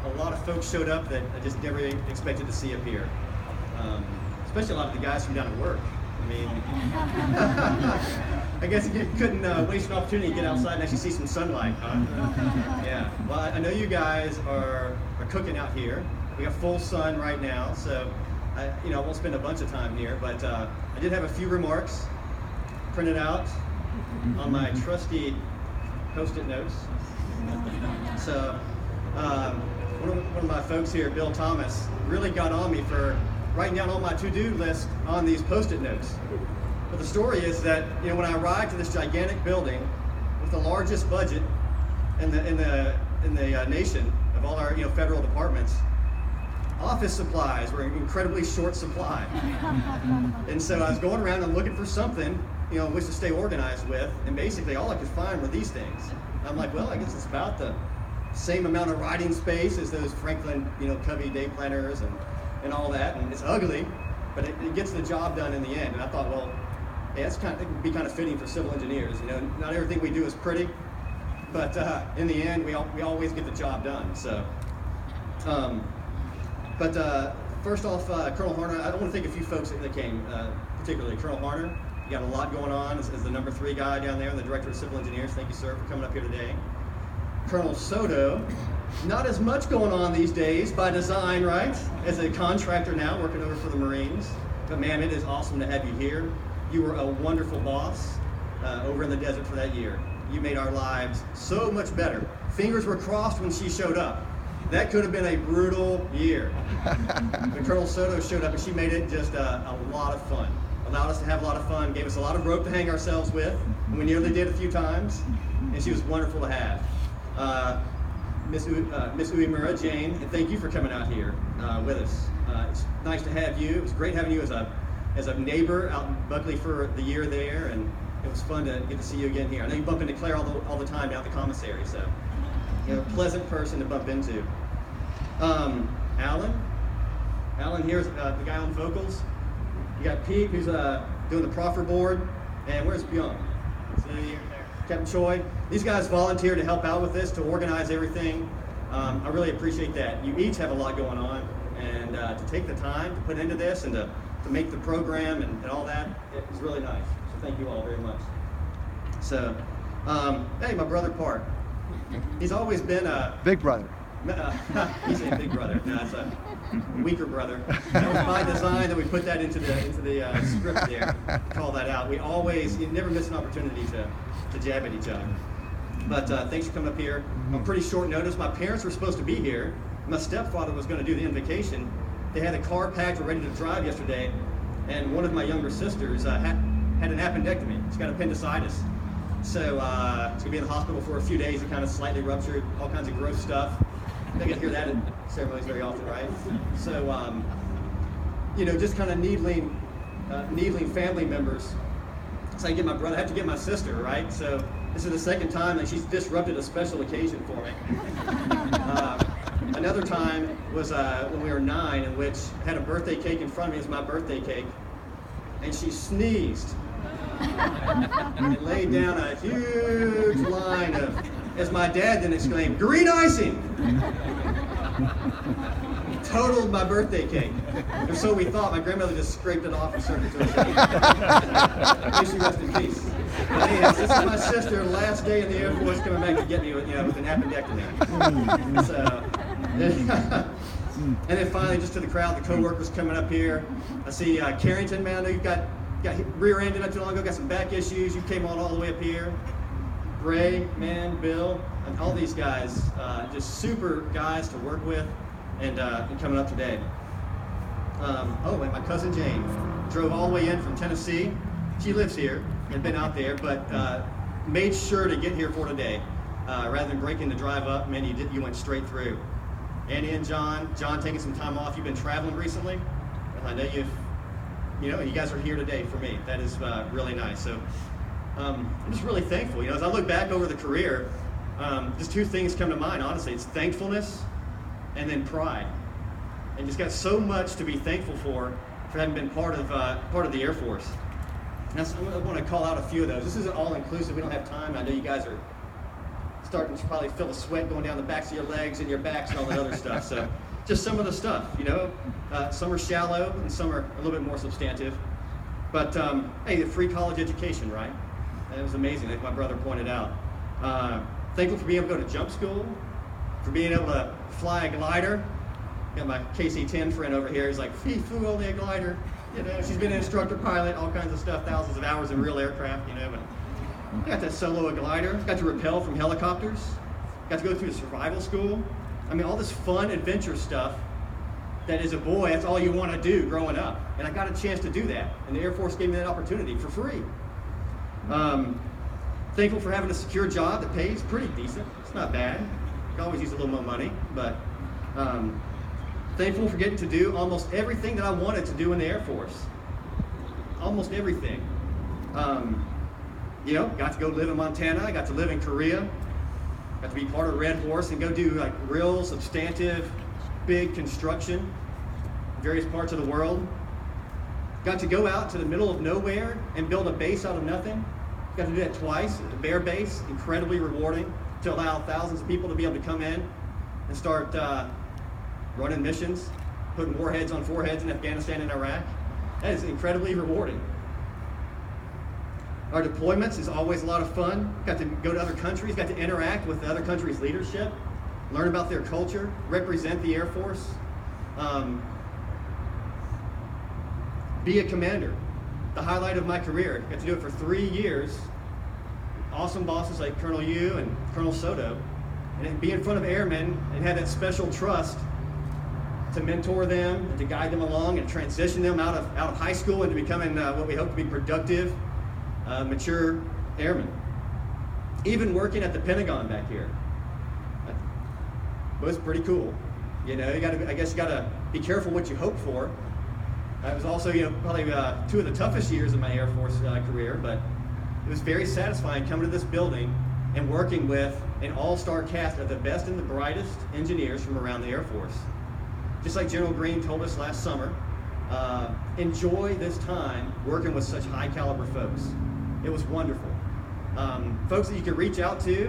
A lot of folks showed up that I just never expected to see up here. Especially a lot of the guys from down at work. I mean, I guess you couldn't waste an opportunity to get outside and actually see some sunlight, huh? Yeah. Well, I know you guys are cooking out here. We got full sun right now, so I won't spend a bunch of time here, but I did have a few remarks printed out on my trusty Post-it notes. So one of my folks here, Bill Thomas, really got on me for writing down all my to-do list on these Post-it notes. But the story is that when I arrived to this gigantic building with the largest budget in the nation of all our federal departments, office supplies were in incredibly short supply. And so I was going around and looking for something which to stay organized with, and basically all I could find were these things. I'm like, well, I guess it's about the same amount of writing space as those Franklin Covey day planners and all that, and it's ugly, but it gets the job done in the end. And I thought, well, hey, it would be kind of fitting for civil engineers. Not everything we do is pretty, but in the end, we always get the job done. So, first off, Colonel Harner, I want to thank a few folks that came, particularly Colonel Harner. You got a lot going on as the number 3 guy down there, and the Director of Civil Engineers. Thank you, sir, for coming up here today. Colonel Soto, not as much going on these days by design, right? As a contractor now, working over for the Marines. But man, it is awesome to have you here. You were a wonderful boss over in the desert for that year. You made our lives so much better. Fingers were crossed when she showed up. That could have been a brutal year. But Colonel Soto showed up and she made it just a lot of fun. Allowed us to have a lot of fun, gave us a lot of rope to hang ourselves with, and we nearly did a few times, and she was wonderful to have. Miss Uemura, Jane, and thank you for coming out here with us. It's nice to have you. It was great having you as a neighbor out in Buckley for the year there, and it was fun to get to see you again here. I know you bump into Claire all the time down at the commissary, so you're a pleasant person to bump into. Alan here's the guy on vocals. You got Pete, who's doing the proffer board, and where's Byung? Captain Choi. These guys volunteered to help out with this, to organize everything. I really appreciate that. You each have a lot going on, and to take the time to put into this and to make the program and all that, it was really nice. So thank you all very much. So, hey, my brother Park. He's always been a big brother. He's a big brother. No, it's a weaker brother. That was by design that we put that into the script there. Call that out. You never miss an opportunity to jab at each other. But thanks for coming up here on pretty short notice. My parents were supposed to be here. My stepfather was going to do the invocation. They had a car packed, ready to drive yesterday, and one of my younger sisters had an appendectomy. She's got appendicitis. So she's going to be in the hospital for a few days. It kind of slightly ruptured, all kinds of gross stuff. I get to hear that in ceremonies very often, right? So, just kind of needling family members. So I have to get my sister, right? So this is the second time that she's disrupted a special occasion for me. Another time was when we were 9, in which I had a birthday cake in front of me. It was my birthday cake. And she sneezed and laid down a huge line of, as my dad then exclaimed, green icing! Totaled my birthday cake. Or so we thought. My grandmother just scraped it off and served it to us. May she rest in peace. But anyhow, this is my sister, last day in the Air Force, coming back to get me with an appendectomy. So, and then finally, just to the crowd, the co-workers coming up here. I see Carrington, man, I know you've got rear-ended not too long ago, got some back issues. You came all the way up here. Ray, man, Bill, and all these guys, just super guys to work with, and coming up today. And my cousin Jane drove all the way in from Tennessee. She lives here, had been out there, but made sure to get here for today. Rather than breaking the drive up, man, you went straight through. Annie and John taking some time off. You've been traveling recently. I know you guys are here today for me. That is really nice. So I'm just really thankful. As I look back over the career, just 2 things come to mind, honestly. It's thankfulness and then pride. And just got so much to be thankful for having been part of the Air Force. And I want to call out a few of those. This isn't all inclusive. We don't have time. I know you guys are starting to probably feel the sweat going down the backs of your legs and your backs and all that other stuff. So just some of the stuff, you know. Some are shallow and some are a little bit more substantive. But hey, the free college education, right? It was amazing, like my brother pointed out. Thankful for being able to go to jump school, for being able to fly a glider. Got my KC-10 friend over here. He's like, foo, only a glider. You know, she's been an instructor pilot, all kinds of stuff, thousands of hours in real aircraft, you know. But I got to solo a glider, got to rappel from helicopters, got to go through survival school. I mean, all this fun adventure stuff that as a boy, that's all you want to do growing up. And I got a chance to do that. And the Air Force gave me that opportunity for free. Thankful for having a secure job that pays pretty decent. It's not bad. You can always use a little more money, but thankful for getting to do almost everything that I wanted to do in the Air Force. Almost everything. You know, got to go live in Montana. I got to live in Korea. Got to be part of Red Horse and go do like real substantive, big construction in various parts of the world. Got to go out to the middle of nowhere and build a base out of nothing. Got to do that twice, a bear base, incredibly rewarding to allow thousands of people to be able to come in and start running missions, putting warheads on foreheads in Afghanistan and Iraq. That is incredibly rewarding. Our deployments is always a lot of fun. Got to go to other countries, got to interact with the other countries' leadership, learn about their culture, represent the Air Force, be a commander. The highlight of my career. Got to do it for 3 years. Awesome bosses like Colonel Yu and Colonel Soto, and then be in front of airmen and have that special trust to mentor them and to guide them along and transition them out of high school into becoming what we hope to be productive, mature airmen. Even working at the Pentagon back here was pretty cool. You know, I guess you gotta be careful what you hope for. It was also, you know, probably 2 of the toughest years of my Air Force career, but it was very satisfying coming to this building and working with an all-star cast of the best and the brightest engineers from around the Air Force. Just like General Green told us last summer, enjoy this time working with such high caliber folks. It was wonderful. Folks that you can reach out to.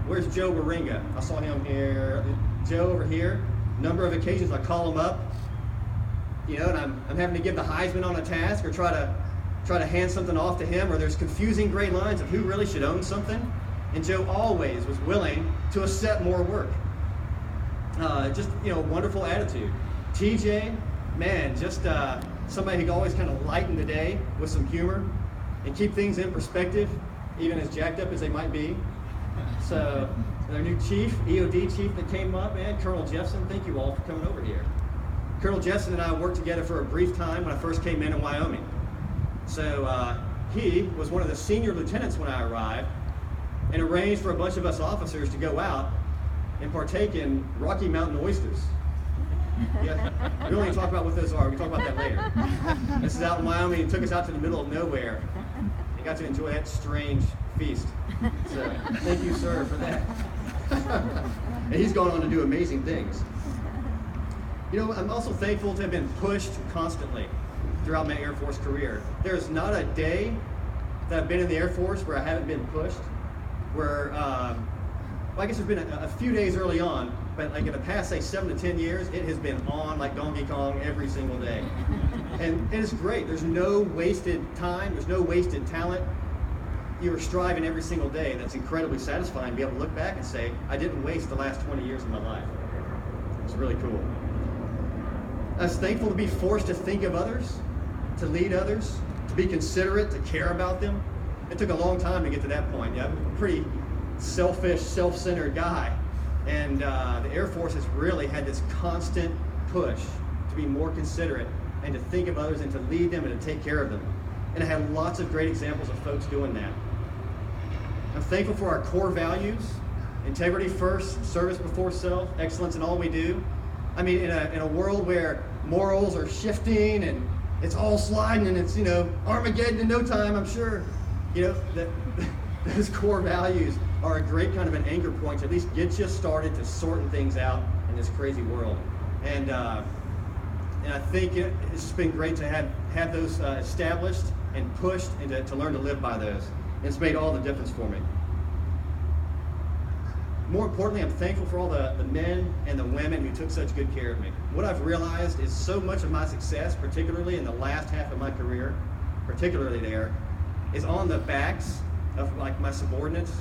Where's Joe Waringa? I saw him here. Joe over here. Number of occasions I call him up, you know, and I'm having to give the Heisman on a task or try to hand something off to him, or there's confusing gray lines of who really should own something. And Joe always was willing to accept more work. Just, you know, wonderful attitude. TJ, man, just somebody who can always kind of lighten the day with some humor and keep things in perspective, even as jacked up as they might be. So, our new chief, EOD chief that came up, man, Colonel Jeffson, thank you all for coming over here. Colonel Jeffson and I worked together for a brief time when I first came in Wyoming. So he was one of the senior lieutenants when I arrived and arranged for a bunch of us officers to go out and partake in Rocky Mountain oysters. Yeah, we don't even talk about what those are. We talk about that later. This is out in Wyoming. He took us out to the middle of nowhere and got to enjoy that strange feast. So thank you, sir, for that. And he's gone on to do amazing things. You know, I'm also thankful to have been pushed constantly throughout my Air Force career. There's not a day that I've been in the Air Force where I haven't been pushed, where, well, I guess there's been a few days early on, but like in the past, say 7 to 10 years, it has been on like Donkey Kong every single day. And it's great. There's no wasted time. There's no wasted talent. You are striving every single day. That's incredibly satisfying to be able to look back and say, I didn't waste the last 20 years of my life. It's really cool. I was thankful to be forced to think of others, to lead others, to be considerate, to care about them. It took a long time to get to that point. Yeah, I'm a pretty selfish, self-centered guy. And the Air Force has really had this constant push to be more considerate and to think of others and to lead them and to take care of them. And I have lots of great examples of folks doing that. I'm thankful for our core values: integrity first, service before self, excellence in all we do. I mean, in a world where morals are shifting and it's all sliding and it's, you know, Armageddon in no time, I'm sure, you know, that those core values are a great kind of an anchor point to at least get you started to sorting things out in this crazy world. And I think it's just been great to have those established and pushed and to learn to live by those. It's made all the difference for me. more importantly, I'm thankful for all the men and the women who took such good care of me. What I've realized is so much of my success, particularly in the last half of my career, particularly there, is on the backs of like my subordinates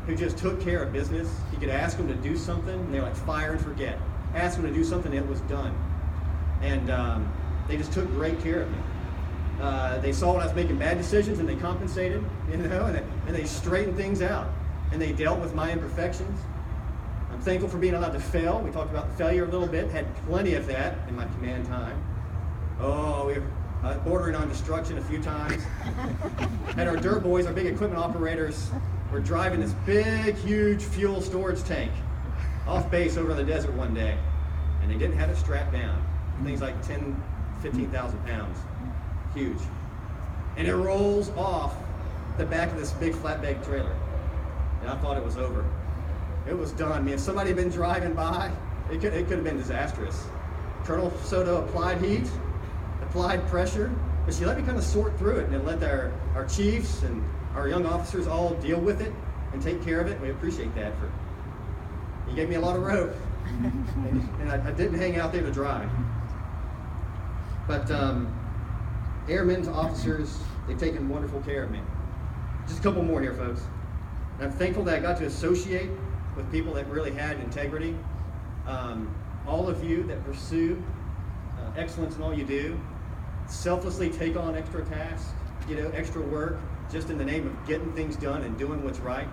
who just took care of business. You could ask them to do something, and they're like fire and forget. Ask them to do something, it was done. And they just took great care of me. They saw when I was making bad decisions, and they compensated, you know, and they straightened things out, and they dealt with my imperfections. I'm thankful for being allowed to fail. We talked about failure a little bit. Had plenty of that in my command time. Oh, we were bordering on destruction a few times. And our dirt boys, our big equipment operators, were driving this big, huge fuel storage tank off base over in the desert one day, and they didn't have it strapped down. Things like 10, 15,000 pounds. Huge. And it rolls off the back of this big flatbed trailer. And I thought it was over. It was done. I mean, if somebody had been driving by, it could have been disastrous. Colonel Soto applied heat, applied pressure, but she let me kind of sort through it and let our chiefs and our young officers all deal with it and take care of it. We appreciate that. He gave me a lot of rope, and I didn't hang out there to dry. But airmen to officers, they've taken wonderful care of me. Just a couple more here, folks. And I'm thankful that I got to associate with people that really had integrity. All of you that pursue excellence in all you do, selflessly take on extra tasks, you know, extra work, just in the name of getting things done and doing what's right.